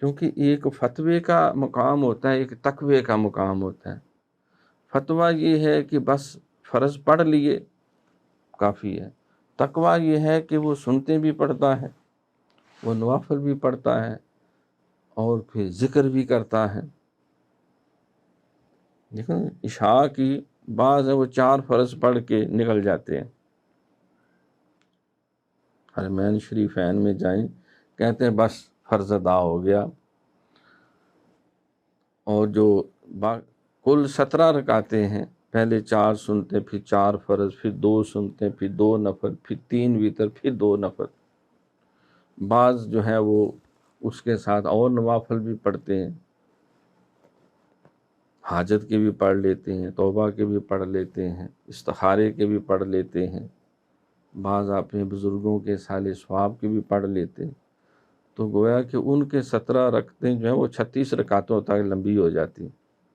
کیونکہ ایک فتوے کا مقام ہوتا ہے، ایک تقوی کا مقام ہوتا ہے۔ فتویٰ یہ ہے کہ بس فرض پڑھ لیے کافی ہے، تقویٰ یہ ہے کہ وہ سنتے بھی پڑھتا ہے، وہ نوافل بھی پڑھتا ہے اور پھر ذکر بھی کرتا ہے۔ دیکھیں عشاء کی بعض ہے وہ 4 فرض پڑھ کے نکل جاتے ہیں، حرمین شریفین میں جائیں، کہتے ہیں بس فرض ادا ہو گیا۔ اور جو کل 17 رکعتیں ہیں، پہلے 4 سنتے، پھر 4 فرض، پھر 2 سنتے، پھر 2 نفل، پھر 3 وتر، پھر 2 نفل۔ بعض جو ہے وہ اس کے ساتھ اور نوافل بھی پڑھتے ہیں، حاجت کے بھی پڑھ لیتے ہیں، توبہ کے بھی پڑھ لیتے ہیں، استخارے کے بھی پڑھ لیتے ہیں، بعض اپنے بزرگوں کے سال ثواب کے بھی پڑھ لیتے ہیں۔ تو گویا کہ ان کے 17 رکعتیں جو ہیں وہ 36 رکعتوں تک لمبی ہو جاتی ہیں۔